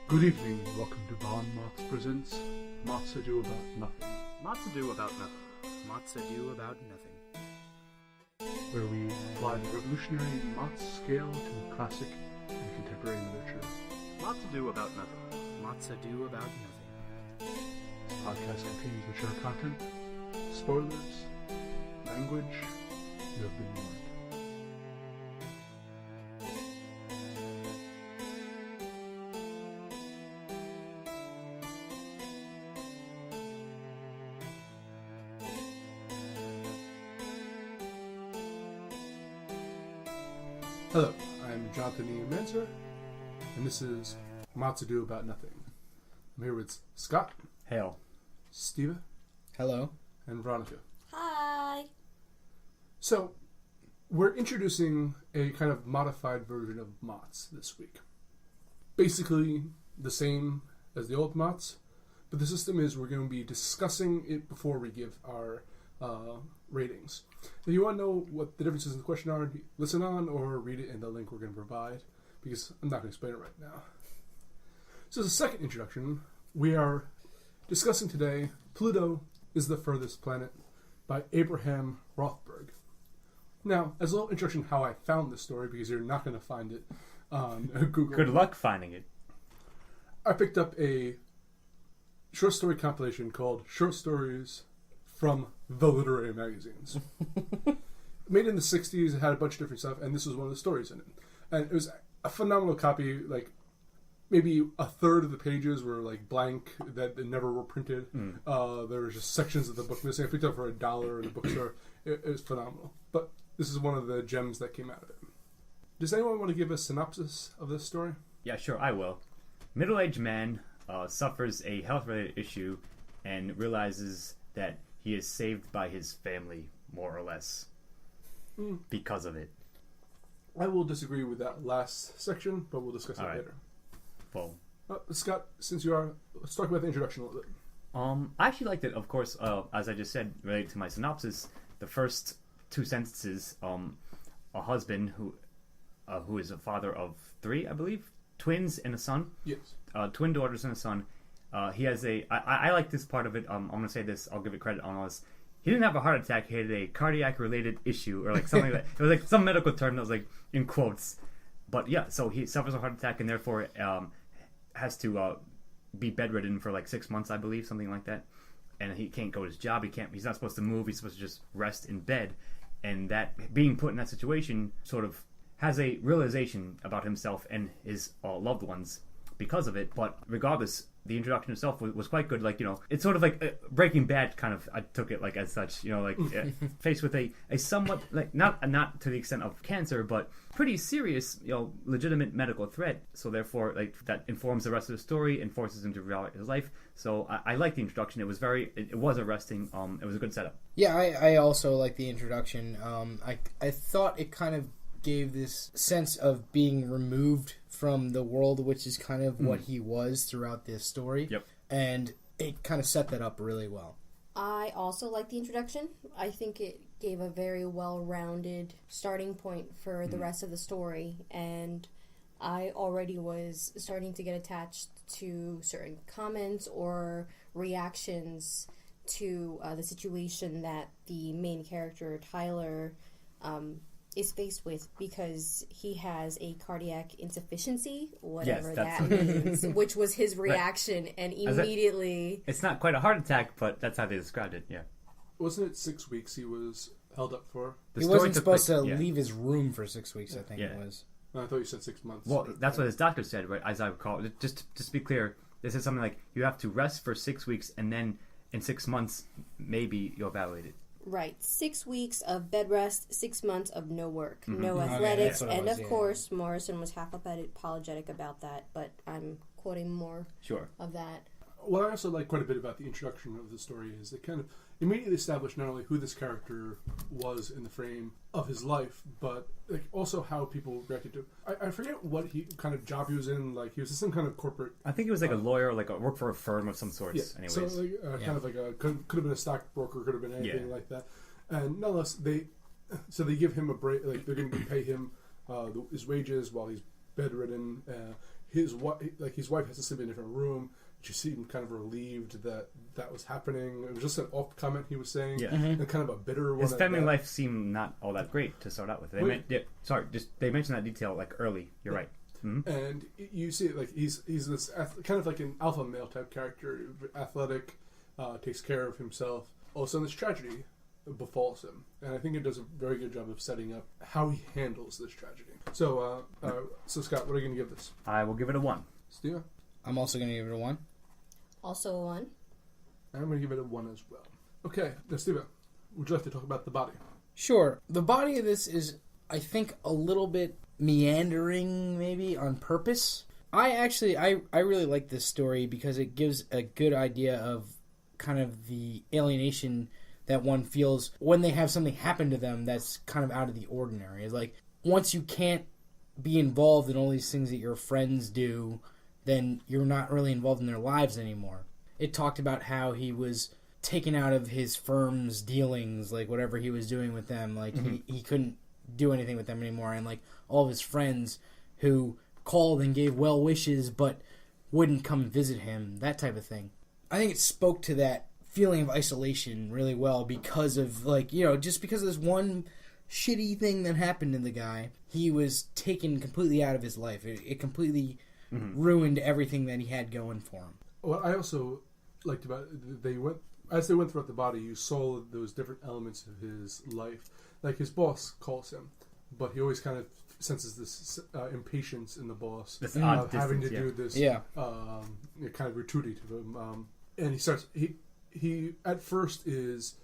Good evening, and welcome to MOTS presents MOTS Ado About Nothing. MOTS Ado About Nothing. MOTS Ado About Nothing. Where we apply the revolutionary MOTS scale to classic and contemporary literature. MOTS Ado About Nothing. MOTS Ado About Nothing. This podcast contains mature content, spoilers, language. You have been warned. Hello, I'm Jonathan E. Manser, and this is MOTS Ado About Nothing. I'm here with Scott, Hail. Steve, Hello. and Veronica. Hi. So, we're introducing a kind of modified version of MOTS this week. Basically the same as the old MOTS, but the system is we're going to be discussing it before we give our ratings. If you want to know what the differences in the question are, listen on or read it in the link we're going to provide, because I'm not going to explain it right now. So as a second introduction, we are discussing today Pluto is the Furthest Planet by Abraham Rothberg. Now, as a little introduction how I found this story, because you're not going to find it on Google. Good luck finding it. I picked up a short story compilation called Short Stories from the Literary Magazines. Made in the 60s, it had a bunch of different stuff, and this was one of the stories in it. And it was a phenomenal copy, like maybe a third of the pages were like blank, that never were printed. There were just sections of the book missing. I picked it up for $1 in a bookstore. It was phenomenal. But this is one of the gems that came out of it. Does anyone want to give a synopsis of this story? Yeah, sure, I will. Middle-aged man suffers a health-related issue and realizes that he is saved by his family, more or less, because of it. I will disagree with that last section, but we'll discuss it All right. later. Well, Scott, since you are, let's talk about the introduction a little bit. I actually liked it, of course, as I just said, related to my synopsis. The first two sentences, a husband who is a father of 3, I believe, twins and a son. Yes. Twin daughters and a son. He has I like this part of it. I'm going to say this. I'll give it credit on this. He didn't have a heart attack. He had a cardiac-related issue, or like something like that. It was like some medical term that was like in quotes. But yeah, so he suffers a heart attack and therefore has to be bedridden for like 6 months, I believe, something like that. And he can't go to his job. He's not supposed to move. He's supposed to just rest in bed. And that being put in that situation sort of has a realization about himself and his loved ones because of it. But regardless, the introduction itself was quite good. Like, you know, it's sort of like Breaking Bad kind of, I took it like as such, you know, like faced with a somewhat, like, not to the extent of cancer, but pretty serious, you know, legitimate medical threat. So therefore, like, that informs the rest of the story and forces him to reevaluate his life. So I like the introduction. It was it was arresting. It was a good setup. Yeah, I also like the introduction. I thought it kind of gave this sense of being removed from the world, which is kind of what he was throughout this story. Yep. And it kind of set that up really well. I also like the introduction. I think it gave a very well-rounded starting point for the rest of the story, and I already was starting to get attached to certain comments or reactions to the situation that the main character, Tyler, is faced with, because he has a cardiac insufficiency, whatever that means, which was his reaction, and immediately... It's not quite a heart attack, but that's how they described it, yeah. Wasn't it 6 weeks he was held up for? He wasn't supposed to leave his room for 6 weeks, I think it was. No, I thought you said 6 months. Well, that's what his doctor said, right? As I recall. Just to be clear, this is something like you have to rest for 6 weeks, and then in 6 months, maybe you'll evaluate it. Right. 6 weeks of bed rest, 6 months of no work, no athletics, and of course, Morrison was half apologetic about that, but I'm quoting more of that. What I also like quite a bit about the introduction of the story is it kind of immediately established not only who this character was in the frame of his life, but like also how people reacted to. I forget what kind of job he was in. Like he was in some kind of corporate. I think he was like a lawyer, like work for a firm of some sort. Yeah. Anyways, So like, kind of like could have been a stockbroker, could have been anything like that. And nonetheless, they give him a break. Like they're going to pay him his wages while he's bedridden. his wife has to sleep in a different room. She seemed kind of relieved that was happening. It was just an off comment he was saying, and kind of a bitter one. His family life seemed not all that great to start out with. They mentioned that detail like early. You're right. Mm-hmm. And you see it like he's this kind of like an alpha male type character, athletic, takes care of himself. All of a sudden, this tragedy befalls him, and I think it does a very good job of setting up how he handles this tragedy. So, Scott, what are you going to give this? I will give it a 1. Steve? I'm also going to give it a 1. Also a 1. I'm going to give it a 1 as well. Okay, now Steve, would you like to talk about the body? Sure. The body of this is, I think, a little bit meandering, maybe, on purpose. I really like this story because it gives a good idea of kind of the alienation that one feels when they have something happen to them that's kind of out of the ordinary. It's like, once you can't be involved in all these things that your friends do, then you're not really involved in their lives anymore. It talked about how he was taken out of his firm's dealings, like whatever he was doing with them, like he couldn't do anything with them anymore, and like all of his friends who called and gave well wishes but wouldn't come and visit him, that type of thing. I think it spoke to that feeling of isolation really well because of, like, you know, just because of this one shitty thing that happened to the guy, he was taken completely out of his life. It completely ruined everything that he had going for him. What I also liked about it, they went throughout the body, you saw those different elements of his life. Like his boss calls him, but he always kind of senses this impatience in the boss, this odd having distance, to do this kind of gratuity to him. And he starts. He at first is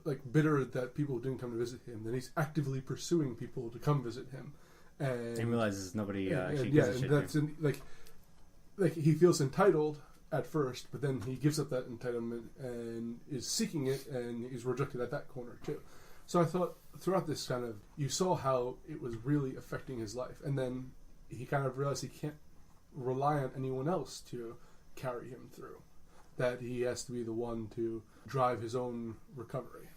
like bitter that people didn't come to visit him. Then he's actively pursuing people to come visit him, and he realizes nobody actually gives a shit. That's like he feels entitled at first, but then he gives up that entitlement and is seeking it, and he's rejected at that corner too. So I thought throughout this kind of, you saw how it was really affecting his life, and then he kind of realized he can't rely on anyone else to carry him through. That he has to be the one to drive his own recovery.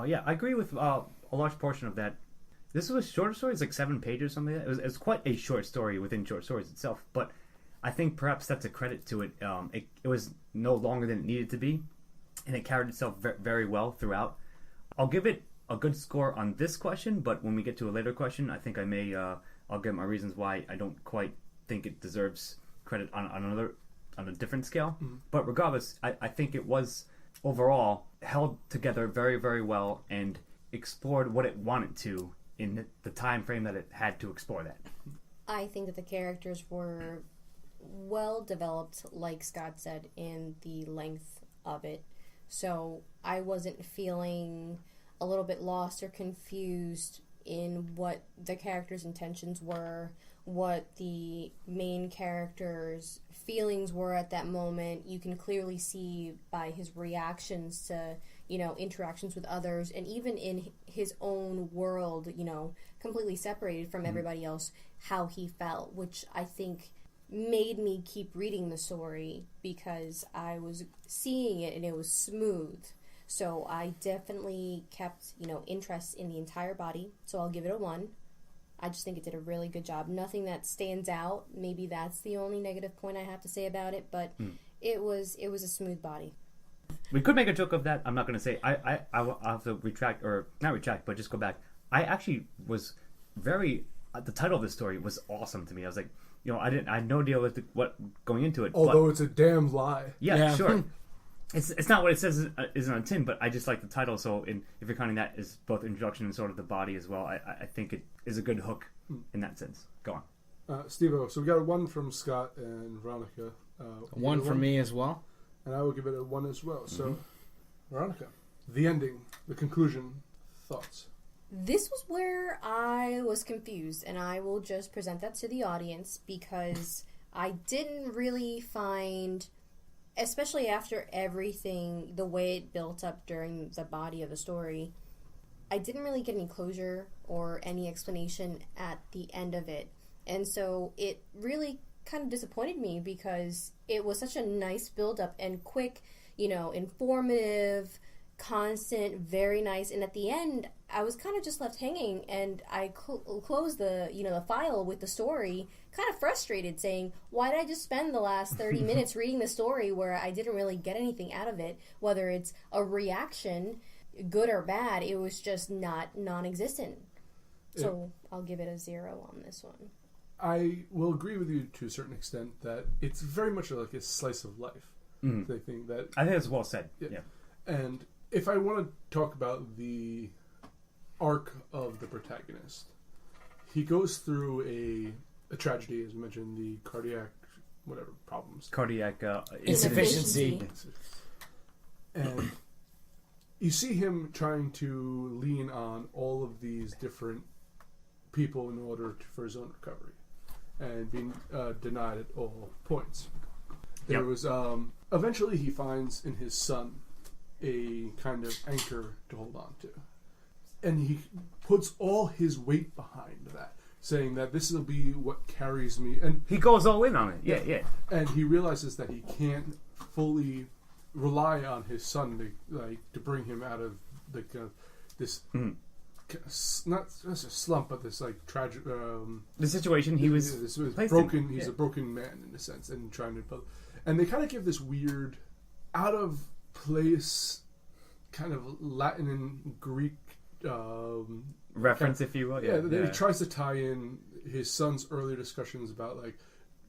Yeah, I agree with a large portion of that. This was a shorter story. It's like 7 pages or something like that. It was quite a short story within short stories itself, but I think perhaps that's a credit to it. It was no longer than it needed to be, and it carried itself very well throughout. I'll give it a good score on this question, but when we get to a later question, I think I may I'll give my reasons why I don't quite think it deserves credit on a different scale. But regardless, I think it was overall held together very, very well and explored what it wanted to in the time frame that it had to explore that. I think that the characters were well developed, like Scott said, in the length of it. So I wasn't feeling a little bit lost or confused in what the characters' intentions were, what the main character's feelings were at that moment. You can clearly see by his reactions to, interactions with others, and even in his own world, completely separated from everybody else, how he felt, which I think made me keep reading the story because I was seeing it and it was smooth. So I definitely kept, interest in the entire body. So I'll give it a 1. I just think it did a really good job. Nothing that stands out. Maybe that's the only negative point I have to say about it, but it was a smooth body. We could make a joke of that. I'm not going to say. I'll have to retract, or not retract, but just go back. I actually was very. The title of this story was awesome to me. I was like, I had no idea what going into it. Although it's a damn lie. Yeah. Sure. It's not what it says is on a tin, but I just like the title. So if you're counting that as both introduction and sort of the body as well, I think it is a good hook in that sense. Go on. Steve-O, so we got a 1 from Scott and Veronica. 1 from me as well. And I will give it a 1 as well. So, Veronica, the ending, the conclusion, thoughts? This was where I was confused, and I will just present that to the audience because I didn't really find, especially after everything, the way it built up during the body of the story, I didn't really get any closure or any explanation at the end of it. And so it really kind of disappointed me because it was such a nice build-up and quick, informative, constant, very nice. And at the end, I was kind of just left hanging, and I closed the the file with the story, kind of frustrated, saying, why did I just spend the last 30 minutes reading the story where I didn't really get anything out of it, whether it's a reaction, good or bad. It was just non-existent. So I'll give it a 0 on this one. I will agree with you to a certain extent that it's very much like a slice of life. I think that's well said. Yeah. And if I want to talk about the arc of the protagonist, he goes through a tragedy, as mentioned, the cardiac problems. Cardiac insufficiency. And you see him trying to lean on all of these different people in order for his own recovery, and being denied at all points. There was eventually he finds in his son a kind of anchor to hold on to, and he puts all his weight behind that, saying that this will be what carries me, and he goes all in on it. Yeah. And he realizes that he can't fully rely on his son to bring him out of this not a slump, but this tragic the situation he was broken. He's a broken man in a sense, and trying to and they kind of give this weird, out of place, kind of Latin and Greek reference, if you will. He tries to tie in his son's earlier discussions about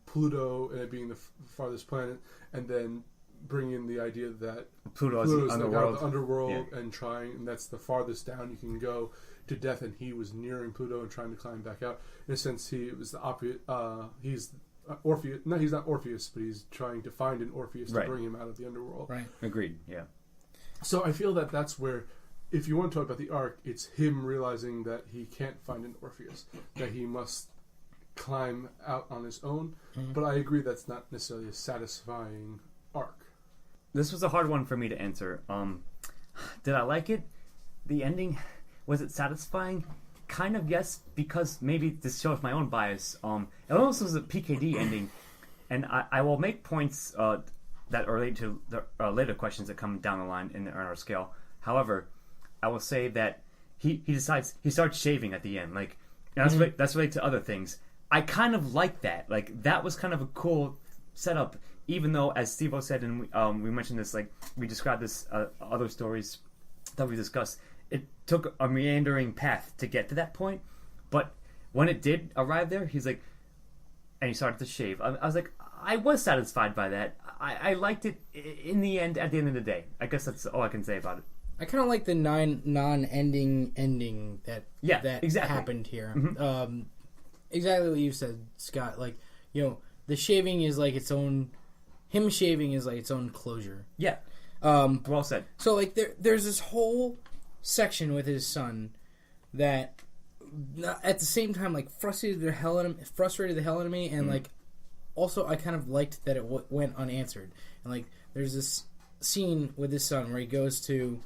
Pluto and it being the farthest planet, and then bring in the idea that Pluto's the underworld, and that's the farthest down you can go to death, and he was nearing Pluto and trying to climb back out. In a sense, he was the opposite. He's Orpheus. No, he's not Orpheus, but he's trying to find an Orpheus to bring him out of the underworld. Right. Agreed. Yeah. So I feel that that's where, if you want to talk about the arc, it's him realizing that he can't find an Orpheus, that he must climb out on his own. But I agree that's not necessarily a satisfying arc. This was a hard one for me to answer. Did I like it? The ending, was it satisfying? Kind of, yes, because maybe this shows my own bias. It almost was a PKD ending, and I will make points that relate to the later questions that come down the line in our scale. However, I will say that he starts shaving at the end. That's related to other things. I kind of like that. That was kind of a cool setup. Even though, as Steve-O said, and we mentioned this, we described this other stories that we discussed, it took a meandering path to get to that point. But when it did arrive there, he's and he started to shave. I was I was satisfied by that. I liked it in the end, at the end of the day. I guess that's all I can say about it. I kind of like the non-ending ending that exactly happened here. Mm-hmm. Exactly what you said, Scott. The shaving is its own. Him shaving is its own closure. Yeah. Well said. So there's this whole section with his son that at the same time frustrated the hell out of me, and also I kind of liked that it went unanswered. And there's this scene with his son where he goes to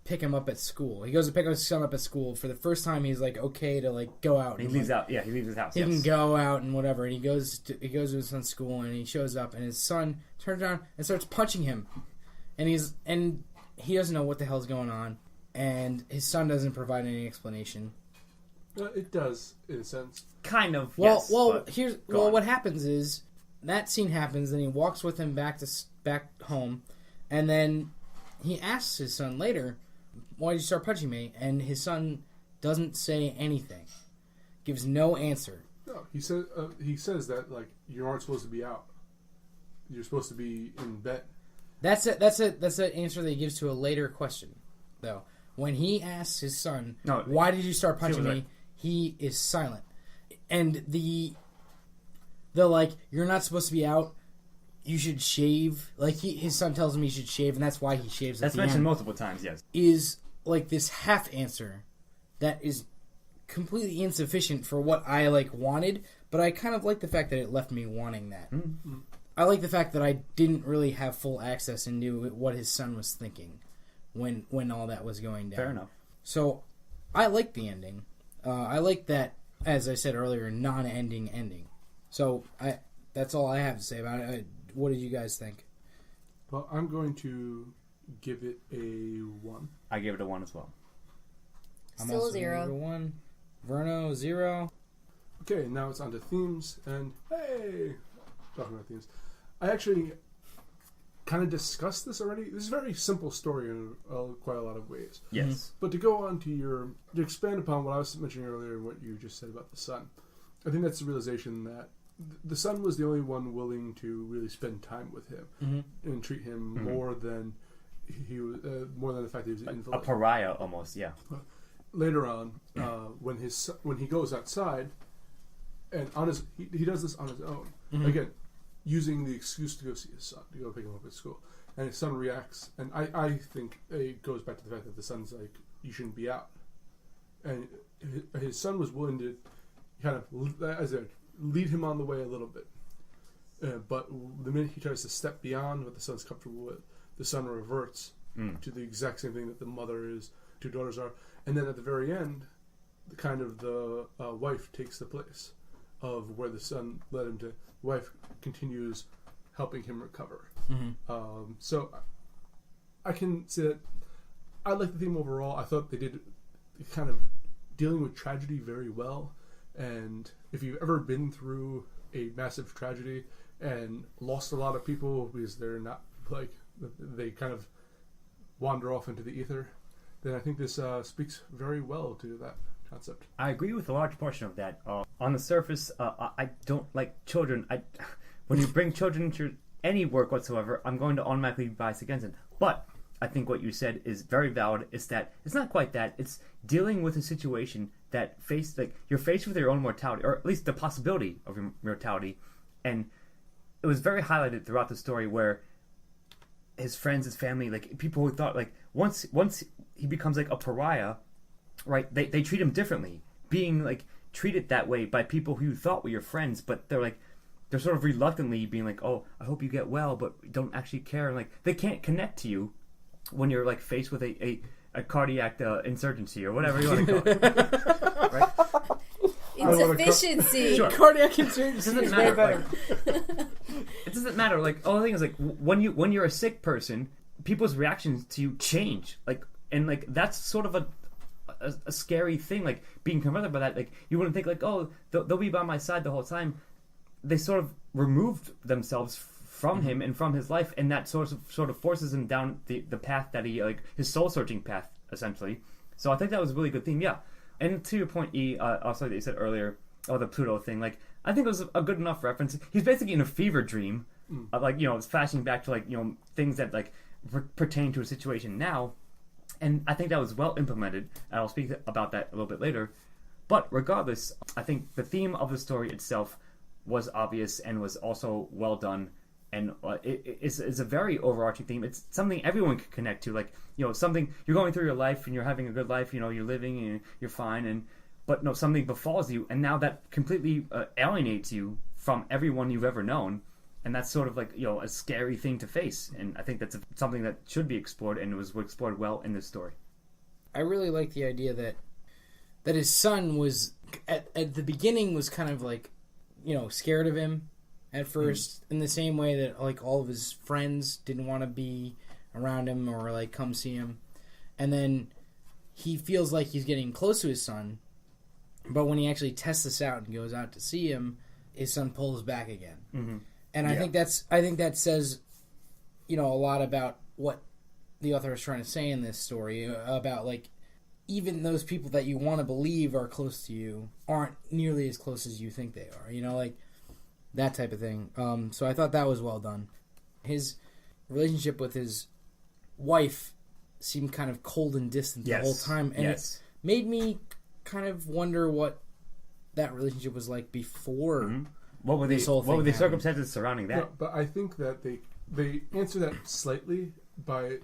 pick him up at school. He goes to pick his son up at school for the first time. He's okay to go out. He leaves out. Yeah, he leaves his house. He can go out and whatever. And he goes to his son's school, and he shows up, and his son turns around and starts punching him, and he doesn't know what the hell's going on, and his son doesn't provide any explanation. It does, in a sense. Kind of. What happens is that scene happens, then he walks with him back home, and then he asks his son later, "Why did you start punching me?" And his son doesn't say anything, gives no answer. No, he says that you aren't supposed to be out. You're supposed to be in bed. That's an answer that he gives to a later question, though. When he asks his son, "Why did you start punching me?" he is silent, and the "You're not supposed to be out. You should shave." His son tells him he should shave, and that's why he shaves. That's mentioned multiple times. Yes, is this half answer that is completely insufficient for what I wanted. But I kind of like the fact that it left me wanting that. Mm-hmm. I like the fact that I didn't really have full access and knew what his son was thinking when all that was going down. Fair enough. So I like the ending. I like that, as I said earlier, non-ending ending. So that's all I have to say about it. What did you guys think? Well, I'm going to give it a 1. I gave it a 1 as well. I'm Still a also 0. number 1. Verno, 0. Okay, now it's on to themes, and hey, talking about themes. I actually kind of discussed this already. This is a very simple story in quite a lot of ways. Yes. But to go on to expand upon what I was mentioning earlier and what you just said about the sun, I think that's the realization that the son was the only one willing to really spend time with him and treat him more than he was, more than the fact that he was an invalid. A pariah, almost, yeah. Later on, when he goes outside, and he does this on his own again, using the excuse to go see his son, to go pick him up at school, and his son reacts, and I think it goes back to the fact that the son's like, you shouldn't be out, and his son was willing to kind of, as I said, lead him on the way a little bit, but the minute he tries to step beyond what the son's comfortable with, the son reverts to the exact same thing that the mother's two daughters are, and then at the very end, the wife takes the place of where the son led him to. The wife continues helping him recover. So I can say that I like the theme overall. I thought they did kind of dealing with tragedy very well. And if you've ever been through a massive tragedy and lost a lot of people because they're not like, they kind of wander off into the ether, then I think this speaks very well to that concept. I agree with a large portion of that. On the surface, I don't like children. When you bring children into any work whatsoever, I'm going to automatically be biased against it. But I think what you said is very valid. It's that it's not quite that. It's dealing with a situation that you're faced with your own mortality, or at least the possibility of your mortality. And it was very highlighted throughout the story where his friends, his family, like people who thought like once he becomes like a pariah, right? They treat him differently, being like treated that way by people who you thought were your friends, but they're sort of reluctantly being like, oh, I hope you get well, but don't actually care. And like they can't connect to you when you're like faced with a cardiac insurgency or whatever you want to call it, right? Insufficiency. Sure. Cardiac insurgency It doesn't is matter. way better. It doesn't matter. Like, all the thing is, like, when you're a sick person, people's reactions to you change. Like, and like that's sort of a scary thing. Like being confronted by that. Like you wouldn't think like, oh, they'll be by my side the whole time. They sort of removed themselves from him and from his life, and that sort of forces him down the path that he like his soul searching path essentially. So I think that was a really good theme. Yeah. And to your point, also that you said earlier, the Pluto thing, like, I think it was a good enough reference. He's basically in a fever dream, like, it's flashing back to, like, things that, like, pertain to a situation now. And I think that was well implemented, and I'll speak about that a little bit later. But regardless, I think the theme of the story itself was obvious and was also well done. And it's a very overarching theme. It's something everyone can connect to. Like, something you're going through your life and you're having a good life. You're living and you're fine. But no, something befalls you, and now that completely alienates you from everyone you've ever known. And that's sort of like a scary thing to face. And I think that's something that should be explored, and it was explored well in this story. I really like the idea that his son was at the beginning was kind of like scared of him at first, in the same way that like all of his friends didn't want to be around him or like come see him, and then he feels like he's getting close to his son, but when he actually tests this out and goes out to see him, his son pulls back again. And I think that says a lot about what the author is trying to say in this story, about like even those people that you want to believe are close to you aren't nearly as close as you think they are, like that type of thing. So I thought that was well done. His relationship with his wife seemed kind of cold and distant the whole time, and it made me kind of wonder what that relationship was like before. What were the circumstances surrounding that? No, but I think that they answer that slightly by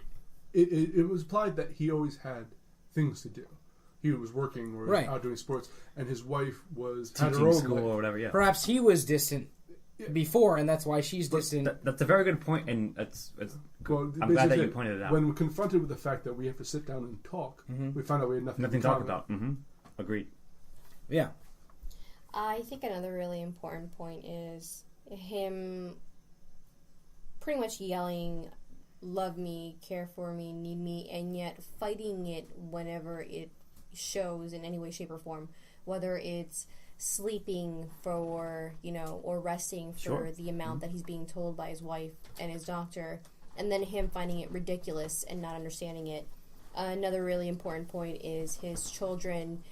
it was implied that he always had things to do. He was working or out doing sports, and his wife was teaching her own school life. or whatever. Yeah, perhaps he was distant before, and that's why she's distant. That's a very good point, and I'm glad that you pointed it out. When we're confronted with the fact that we have to sit down and talk, we find out we have nothing to talk about. Agreed. Yeah. I think another really important point is him pretty much yelling, love me, care for me, need me, and yet fighting it whenever it shows in any way, shape, or form, whether it's sleeping for, or resting for Sure. the amount that he's being told by his wife and his doctor, and then him finding it ridiculous and not understanding it. Another really important point is his children.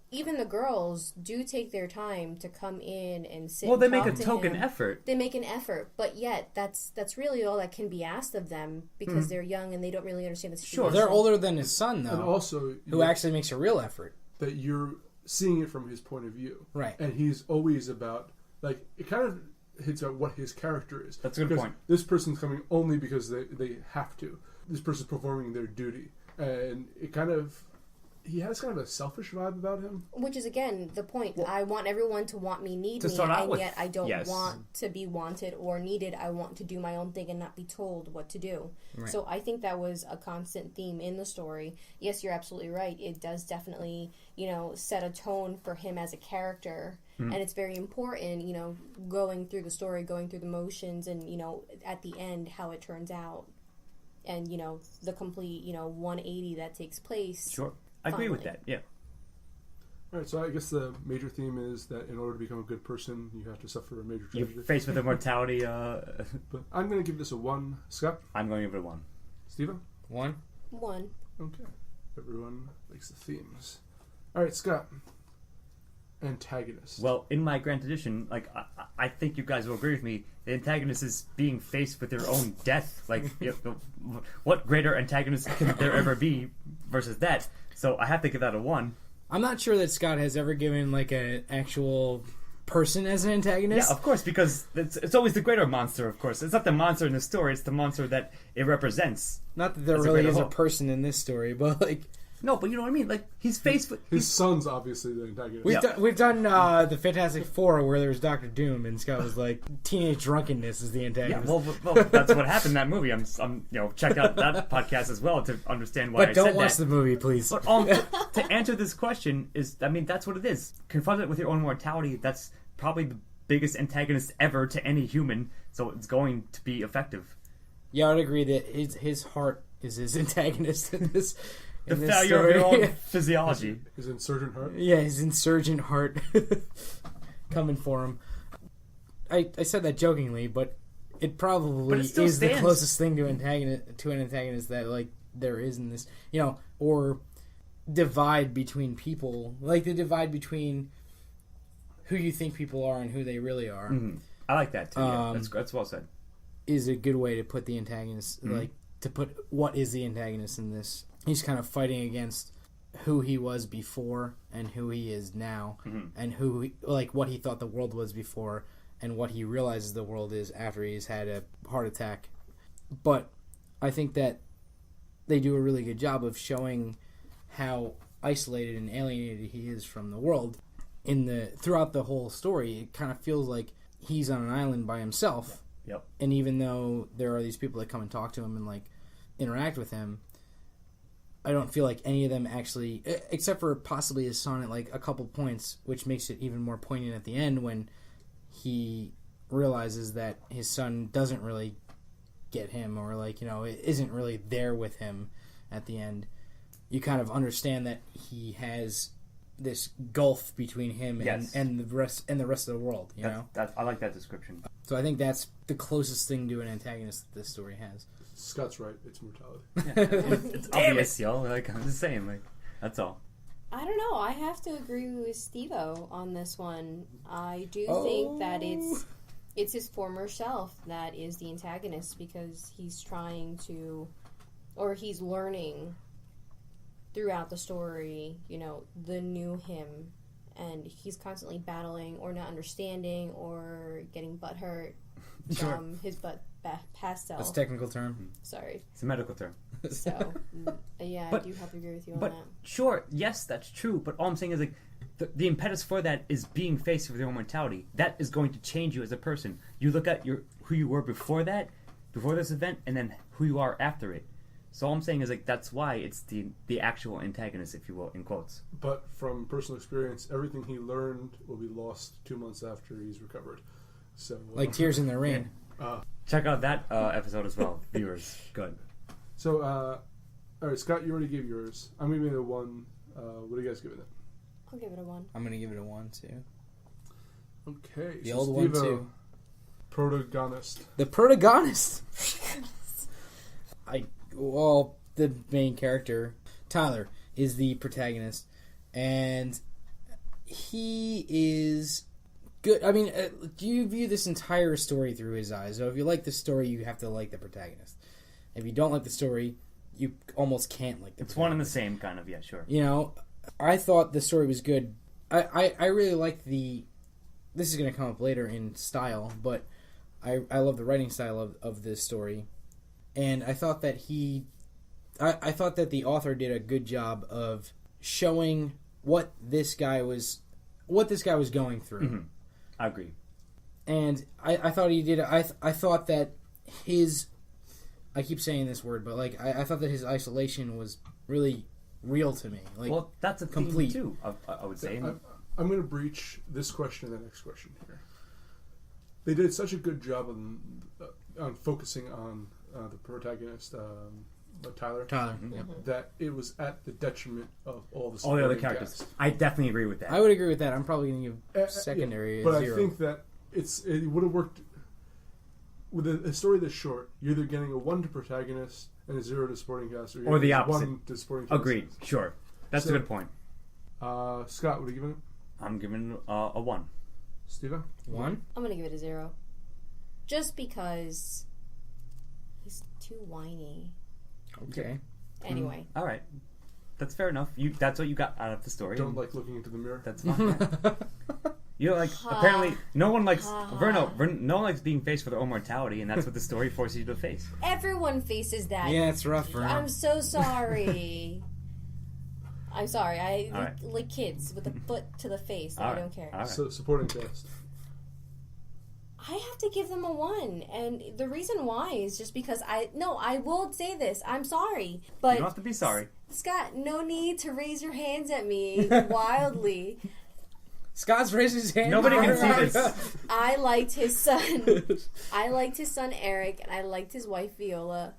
Even the girls do take their time to come in and sit. Well, they and make talk a to token him. effort. They make an effort, but yet that's really all that can be asked of them because they're young and they don't really understand the situation. Sure, they're older than his son, though, And also, who actually makes a real effort. that you're seeing it from his point of view. Right. And he's always about, like, it kind of hits out what his character is. That's a good Because point. This person's coming only because they have to. This person's performing their duty. And it kind of, he has kind of a selfish vibe about him. Which is, again, the point. I want everyone to want me, need To me, start out and with, yet I don't yes. want to be wanted or needed. I want to do my own thing and not be told what to do. Right. So I think that was a constant theme in the story. Yes, you're absolutely right. It does definitely, set a tone for him as a character. And it's very important, going through the story, going through the motions, and, at the end, how it turns out. And, the complete, 180 that takes place. Sure. I agree with Finally. that, yeah. All right, so I guess the major theme is that in order to become a good person, you have to suffer a major You're tragedy. faced with immortality. But I'm going to give this a 1. Scott? I'm going to give it a 1. Steven? 1. 1. Okay. Everyone likes the themes. All right, Scott. Antagonist. Well, in my grand tradition, like I think you guys will agree with me. The antagonist is being faced with their own death. Like, what greater antagonist can there ever be versus that? So I have to give that a 1. I'm not sure that Scott has ever given like an actual person as an antagonist. Yeah, of course, because it's always the greater monster. Of course, it's not the monster in the story; it's the monster that it represents. Not that there As a really greater is a whole. person in this story, but like No, but you know what I mean. Like he's faced with. His son's obviously the antagonist. we've done the Fantastic Four where there was Doctor Doom and Scott was like teenage drunkenness is the Yeah, antagonist. well, that's what happened in that movie. I'm check out that podcast as well to understand why. but I don't said watch that. the movie, please. But to answer this question is, I mean, that's what it is. Confronted with your own mortality, that's probably the biggest antagonist ever to any human. So it's going to be effective. Yeah, I would agree that his heart is his antagonist in this. The in this failure story. of your own physiology. His insurgent heart. Yeah, his insurgent heart coming for him. I said that jokingly, but it probably But it still is the stands. closest thing to an antagonist that like there is in this, or divide between people, like the divide between who you think people are and who they really are, Mhm. I like that too. Yeah. That's well said. is a good way to put the antagonist, like to put what is the antagonist in this. He's kind of fighting against who he was before and who he is now, and what he thought the world was before and what he realizes the world is after he's had a heart attack. But I think that they do a really good job of showing how isolated and alienated he is from the world. Throughout the whole story, it kind of feels like he's on an island by himself. Yep. And even though there are these people that come and talk to him and like interact with him, I don't feel like any of them actually, except for possibly his son at like a couple points, which makes it even more poignant at the end when he realizes that his son doesn't really get him, or like, it isn't really there with him at the end. You kind of understand that he has this gulf between him Yes. and the rest of the world, know? I like that description. So I think that's the closest thing to an antagonist that this story has. Scott's right. It's mortality. It's obvious, yo. Like I'm just saying, like that's all. I don't know. I have to agree with Steve-O on this one. I do Oh. think that it's his former self that is the antagonist because he's trying to, or he's learning throughout the story, the new him, and he's constantly battling or not understanding or getting butthurt Sure. from his past self. That's a technical term. Sorry. It's a medical term. So, yeah, But- I do have to agree with you on But that. sure, yes, that's true. But all I'm saying is like the impetus for that is being faced with your own mortality. That is going to change you as a person. You look at who you were before this event, and then who you are after it. So all I'm saying is like that's why it's the actual antagonist, if you will, in quotes. But from personal experience, everything he learned will be lost 2 months after he's recovered. So, Like Tears in the Rain. Check out that episode as well, viewers. Good. So, all right, Scott, you already gave yours. I'm giving it a 1. What are you guys giving it? I'll give it a 1. I'm gonna give it a 1 too. Okay. The so old one Steve-O, too. Protagonist. The protagonist. The main character, Tyler, is the protagonist, and he is good. I mean, do you view this entire story through his eyes? So if you like the story, you have to like the protagonist. If you don't like the story, you almost can't like the It's protagonist. one and the same, kind of. Yeah, sure. You know, I thought the story was good. I really liked the... This is going to come up later in style, but I love the writing style of this story. And I thought that I thought that the author did a good job of showing what this guy was going through. Mm-hmm. I agree. And I thought he did... I thought that his... I keep saying this word, but like I thought that his isolation was really real to me. Like, Well, that's a complete. theme, too, I would say. I'm going to breach this question and the next question here. They did such a good job on focusing on the protagonist, Tyler, Mm-hmm. that it was at the detriment of all the All the other supporting characters. cast. I definitely agree with that. I would agree with that. I'm probably going to give secondary but a 0. I think that it would have worked with a story this short. You're either getting a 1 to protagonist and a 0 to supporting cast, Or the getting opposite. 1 to supporting cast. Agreed. Sure. That's So- a good point. Scott, what are you giving it? I'm giving a 1. Steven? 1? I'm gonna give it a 0. Just because he's too whiny. Okay. Anyway. All right. That's fair enough. That's what you got out of the story. Don't like looking into the mirror. That's fine. You know, like, apparently, no one likes no one likes being faced with their own mortality, and that's what the story forces you to face. Everyone faces that. Yeah, it's rough for him. I'm so sorry. I'm sorry. I All right. like kids with a foot to the face. So All I right. don't care. All right. So supporting cast. I have to give them a 1, and the reason why is just because I will say this. I'm sorry, but You don't have to be sorry. Scott, no need to raise your hands at me wildly. Scott's raised his hand. Nobody can see this. I liked his son. I liked his son Eric, and I liked his wife Viola.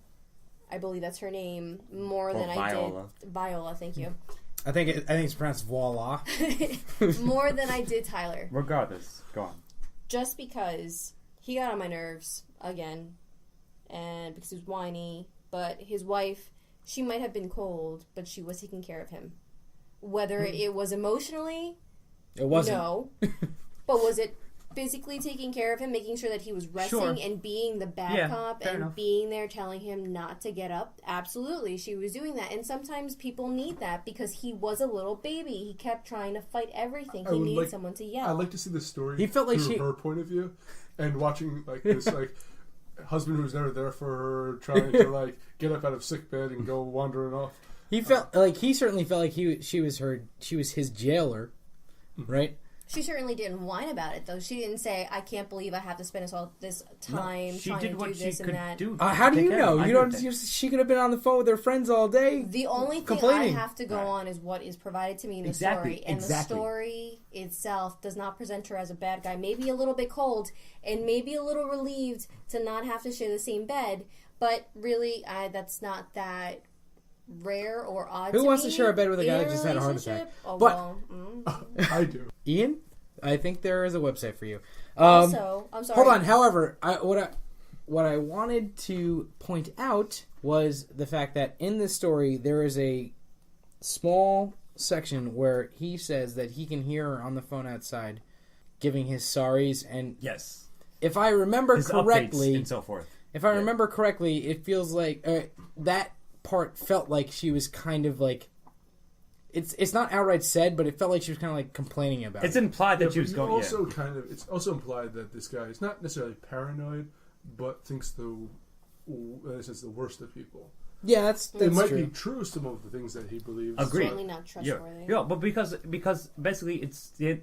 I believe that's her name more than Viola. I did Viola. Thank you. I think it's pronounced voila. More than I did Tyler. Regardless, go on. Just because he got on my nerves again, and because he was whiny. But his wife, she might have been cold, but she was taking care of him. Whether it was emotionally, It wasn't. no. But was it physically taking care of him, making sure that he was resting Sure. and being the bad Yeah, cop fair and enough. being there telling him not to get up? Absolutely, she was doing that. And sometimes people need that because he was a little baby. He kept trying to fight everything. I He would needed like- someone to I'd yell. like to see the story He felt like through she- her point of view, and watching like this like husband who's never there for her, trying to like get up out of sick bed and go wandering off. He felt like he certainly felt like she was his jailer, right? She certainly didn't whine about it, though. She didn't say, "I can't believe I have to spend all this time She trying did to do what she this and could that." do. How do Take you care of know? him. I You agree don't. with that. She could have been on the phone with her friends all day. The only thing Complaining. I have to go Right. on is what is provided to me in the Exactly, story. And exactly. the story itself does not present her as a bad guy. Maybe a little bit cold and maybe a little relieved to not have to share the same bed. But really, that's not that rare or odd Who to wants to me share a bed with a in guy that just had a heart attack? relationship. Oh, But- well, I do. Ian, I think there is a website for you. Also, I'm sorry. Hold on. However, what I wanted to point out was the fact that in this story there is a small section where he says that he can hear her on the phone outside giving his sorries, and Yes. if I remember His correctly, updates and so forth. if I remember correctly, it feels like that part felt like she was kind of like it's not outright said, but it felt like she was kind of like complaining about It's it. implied that Yeah, she but was you going. also it's also implied that this guy is not necessarily paranoid, but thinks the worst of people. Yeah, that's It might true. be true some of the things that he believes. Agreed. Certainly not trustworthy. Yeah, but because basically it's the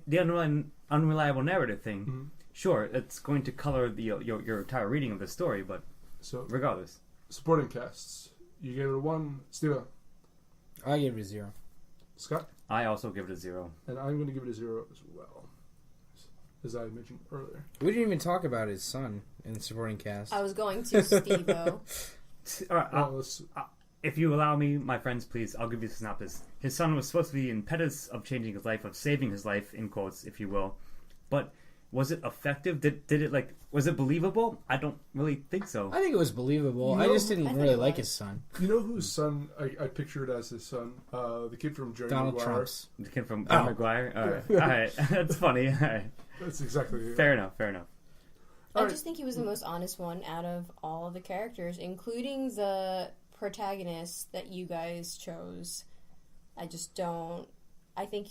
unreliable narrative thing. Mm-hmm. Sure, it's going to color your entire reading of the story, but So regardless, supporting casts, you gave it a 1, Steve, I gave it a 0. Scott, I also give it a 0. and I'm going to give it a 0 as well, as I mentioned earlier. We didn't even talk about his son in the supporting cast. I was going to Steve-O. All right, Well, let's- if you allow me, my friends, please, I'll give you the synopsis. His son was supposed to be impetus of changing his life, of saving his life, in quotes, if you will. But was it effective? Did it, like, was it believable? I don't really think so. I think it was believable. You I know, just didn't really like his son. You know whose son I pictured as his son? The kid from Jerry Donald Maguire. Trump's. The kid from Oh. Maguire? All right. Yeah. All right. That's funny. All right. That's exactly it. Fair enough. I just think he was the most honest one out of all of the characters, including the protagonist that you guys chose. I just don't. I think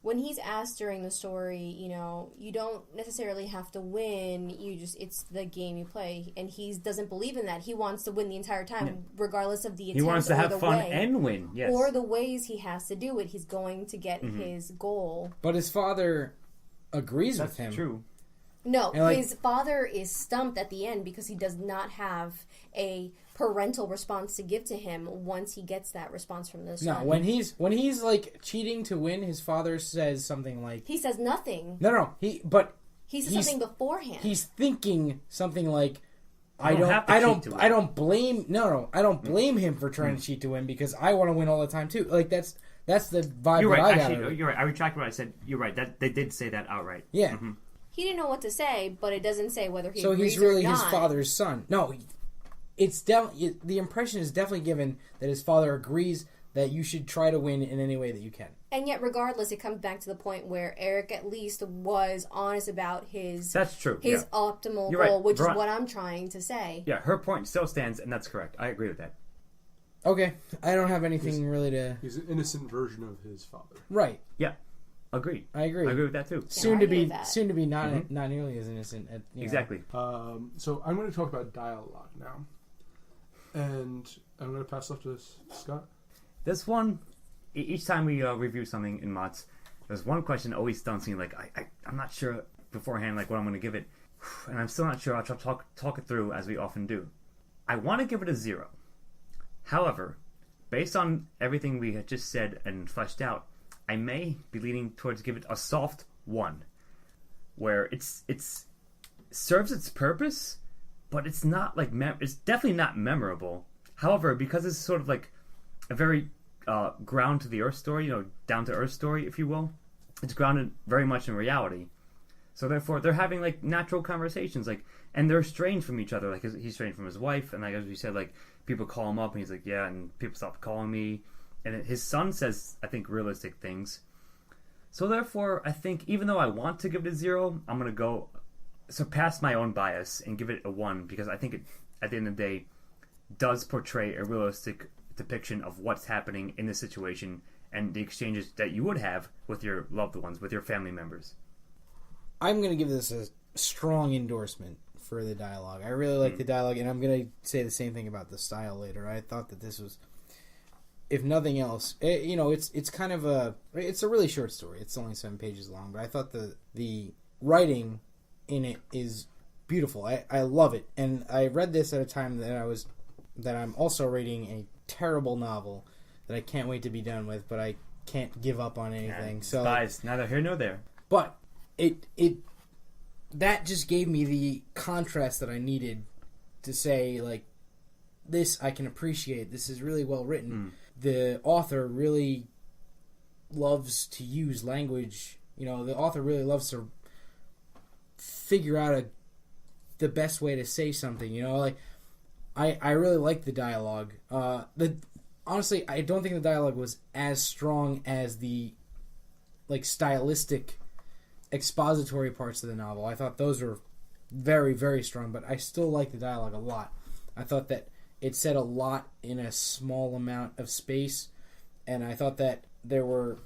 when he's asked during the story, you know, you don't necessarily have to win. It's the game you play, and he doesn't believe in that. He wants to win the entire time, regardless of the He attempt wants to or have the fun way, and win. Yes. or the ways he has to do it. He's going to get his goal. But his father agrees That's with him. true. No, And, like- his father is stumped at the end because he does not have a parental response to give to him once he gets that response from the son. No, when he's like cheating to win, his father says something like, He says nothing. "No, He says He's- something beforehand. he's thinking something like, You don't have to I cheat to win." don't blame him for trying to cheat to win because I want to win all the time too." Like that's the vibe You're that right. I got. Actually, you're right. I retract what I said. You're right. That they did say that outright. Yeah. He didn't know what to say, but it doesn't say whether he So agrees he's really or his not. father's son. No, it's definitely the impression is definitely given that his father agrees that you should try to win in any way that you can. And yet, regardless, it comes back to the point where Eric at least was honest about his That's true. his yeah. optimal You're right. goal, which is Veron- what I'm trying to say. Yeah, her point still stands, and that's correct. I agree with that. Okay, I don't have anything really to. He's an innocent version of his father. Right, Yeah, agreed. I agree. I agree with that too. Soon I to agree be with that. soon to be not nearly as innocent. You know. Exactly. So I'm going to talk about dialogue now. And I'm going to pass off to Scott. This one, each time we review something in MOTS, there's one question that always stunts me. Like I'm not sure beforehand, like what I'm going to give it, and I'm still not sure. I'll try to talk it through as we often do. I want to give it a 0. However, based on everything we had just said and fleshed out, I may be leaning towards give it a soft 1, where it's serves its purpose, but it's not like it's definitely not memorable. However, because it's sort of like a very ground to the earth story, you know, down to earth story, if you will, it's grounded very much in reality. So therefore, they're having like natural conversations, like, and they're estranged from each other. Like he's estranged from his wife, and like as we said, like people call him up, and he's like, yeah, and people stop calling me. And his son says, I think, realistic things. So therefore, I think even though I want to give it a 0, I'm gonna go surpass my own bias and give it a 1 because I think it, at the end of the day, does portray a realistic depiction of what's happening in this situation and the exchanges that you would have with your loved ones, with your family members. I'm going to give this a strong endorsement for the dialogue. I really like the dialogue, and I'm going to say the same thing about the style later. I thought that this was, if nothing else, it's kind of it's a really short story. It's only 7 pages long, but I thought the writing in it is beautiful. I love it, and I read this at a time that I'm also reading a terrible novel that I can't wait to be done with, but I can't give up on anything. So Spies, neither here nor there. but it that just gave me the contrast that I needed to say, like, this I can appreciate. This is really well written. The author really loves to use language. You know, the author really loves to figure out the best way to say something. You know, like I really like the dialogue. Honestly, I don't think the dialogue was as strong as the like stylistic expository parts of the novel. I thought those were very, very strong, but I still like the dialogue a lot. I thought that it said a lot in a small amount of space, and I thought that there were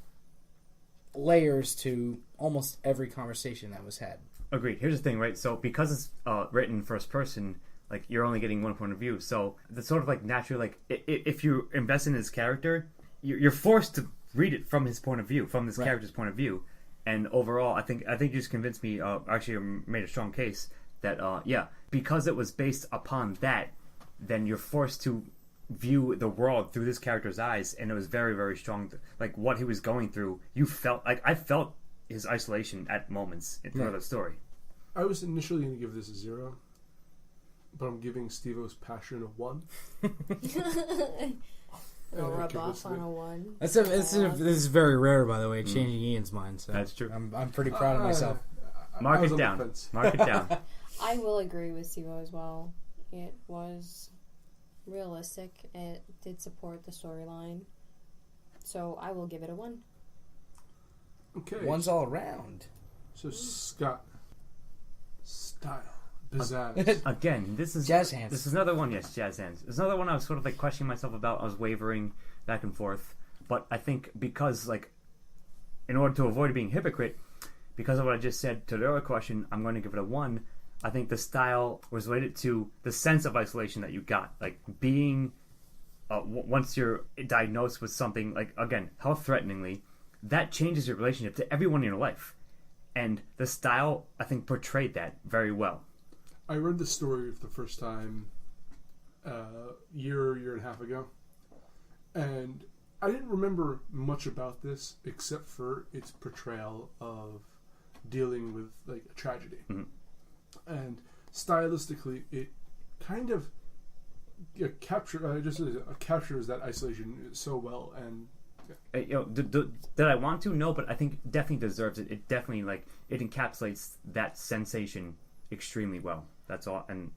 layers to almost every conversation that was had. Agreed. Here's the thing, right? So because it's written first person, like you're only getting one point of view. So that's sort of like naturally, like if you invest in his character, you're forced to read it from his point of view, from this character's point of view. And overall, I think you just convinced me. Actually, made a strong case that because it was based upon that, then you're forced to view the world through this character's eyes, and it was very, very strong. Like what he was going through, you felt like I felt his isolation at moments throughout the story. I was initially going to give this a 0, but I'm giving Steve-O's passion a 1. We'll rub off on a 1. This is very rare, by the way, changing Ian's mind. So That's true. I'm pretty proud of myself. Mark it down. Mark it down. I will agree with Steve as well. It was realistic. It did support the storyline. So I will give it a 1. Okay. 1's all around. So Scott, style, pizzazz. Again, this is Jazz hands. This is another one. Yes, jazz hands. It's another one I was sort of like questioning myself about. I was wavering back and forth, but I think because in order to avoid being a hypocrite, because of what I just said to the other question, I'm going to give it a 1. I think the style was related to the sense of isolation that you got, like being once you're diagnosed with something like, again, health threateningly, that changes your relationship to everyone in your life. And the style, I think, portrayed that very well. I read the story for the first time year and a half ago, and I didn't remember much about this except for its portrayal of dealing with like a tragedy. Mm-hmm. And stylistically, it kind of captures that isolation so well. And did I want to? No, but I think it definitely deserves it. It definitely it encapsulates that sensation extremely well. That's all. And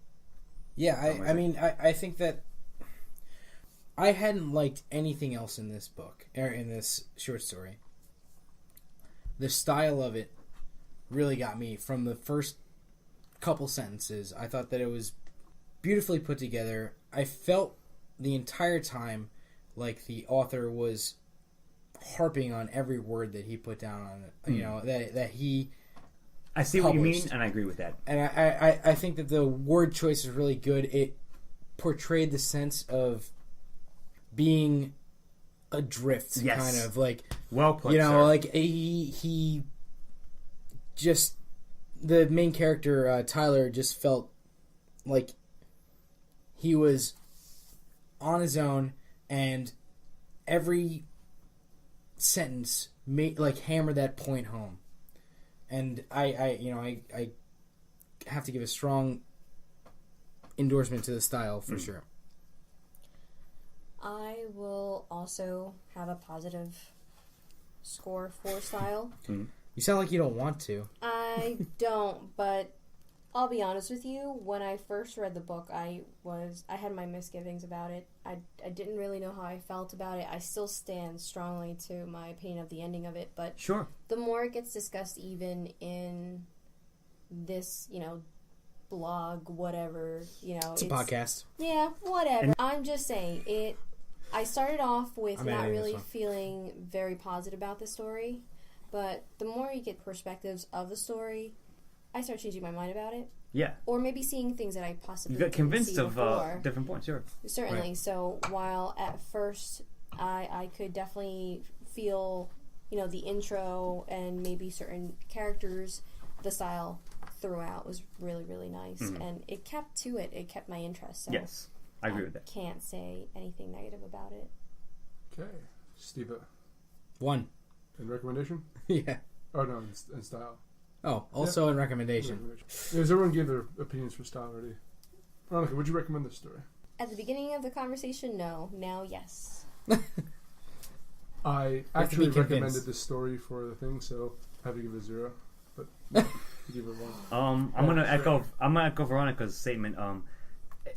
yeah, I think that I hadn't liked anything else in this book or in this short story. The style of it really got me from the first couple sentences. I thought that it was beautifully put together. I felt the entire time like the author was harping on every word that he put down on it. You know, that he I see published. what you mean, and I agree with that. And I think that the word choice is really good. It portrayed the sense of being adrift, yes. kind of like, well put, you know, sir. like he just, the main character Tyler just felt like he was on his own, and every sentence made hammer that point home. And I have to give a strong endorsement to the style for sure. I will also have a positive score for style. You sound like you don't want to. I don't, but I'll be honest with you. When I first read the book, I had my misgivings about it. I didn't really know how I felt about it. I still stand strongly to my opinion of the ending of it, but Sure. the more it gets discussed, even in this, blog, whatever, It's a podcast. Yeah, whatever. I'm just saying it. I started off with I'm not editing this really one. feeling very positive about the story, but the more you get perspectives of the story, I start changing my mind about it, Yeah. or maybe seeing things that I possibly You got didn't convinced see of before. different points, sure. Certainly. Right. So while at first I could definitely feel, the intro and maybe certain characters, the style throughout was really, really nice, and it kept to it. It kept my interest. So Yes, I agree with that. Can't say anything negative about it. Okay, Steve, 1. in recommendation? Yeah. Oh no, in style. Oh, also in recommendation. Does everyone give their opinions for style already? Veronica, would you recommend this story? At the beginning of the conversation, no. Now, yes. I have to be actually convinced. recommended this story for the thing, so I have to give it a 0. But give it 1. I'm gonna echo Veronica's statement.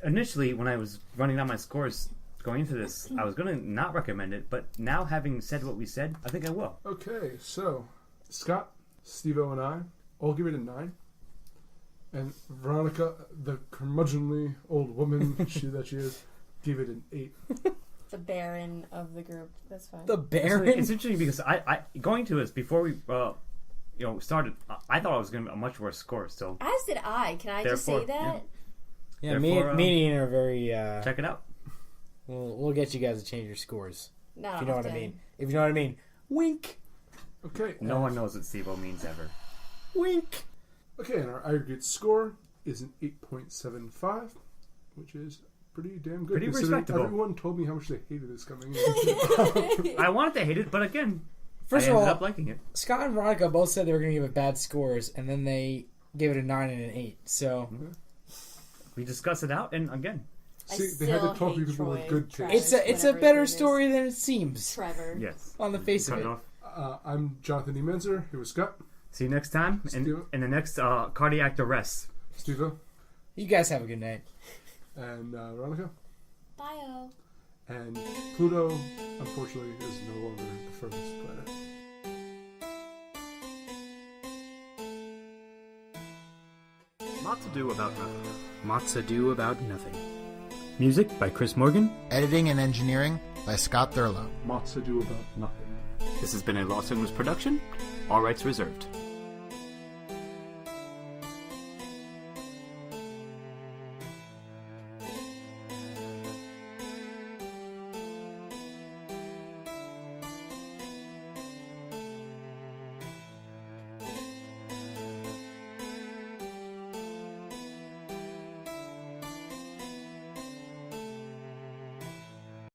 Initially, when I was running down my scores going into this, I was gonna not recommend it, but now having said what we said, I think I will. Okay, so Scott, Steve-O, and I all give it a 9. And Veronica, the curmudgeonly old woman that she is, gave it an 8. The Baron of the group. That's fine. The Baron. It's interesting because I going to this before we started. I thought I was going to be a much worse score. So As did I. Can I just say Therefore, that? Yeah, Therefore, me and Ian are very. check it out. We'll get you guys to change your scores. Not If you know what I often. mean. If you know what I mean. Wink. Okay. No one knows what Steve-O means ever. Wink. Okay, and our aggregate score is an 8.75, which is pretty damn good. Pretty considering respectable. Everyone told me how much they hated this coming in. I wanted to hate it, but again, First I of ended all, up liking it. Scott and Veronica both said they were going to give it bad scores, and then they gave it a 9 and an 8. So we discuss it out, and again, See, they had to talk to people with good taste. It's a better story than it seems. Trevor. yes. On the face of Cut it. off. I'm Jonathan E. Menzer. Here was Scott. See you next time in the next cardiac arrest. Steve. You guys have a good night. And Veronica. Bye-o. And Pluto, unfortunately, is no longer the furthest planet. MOTS Ado about nothing. MOTS Ado about nothing. Music by Chris Morgan. Editing and engineering by Scott Thurlow. MOTS Ado about nothing. This has been a Los Angeles production. All rights reserved.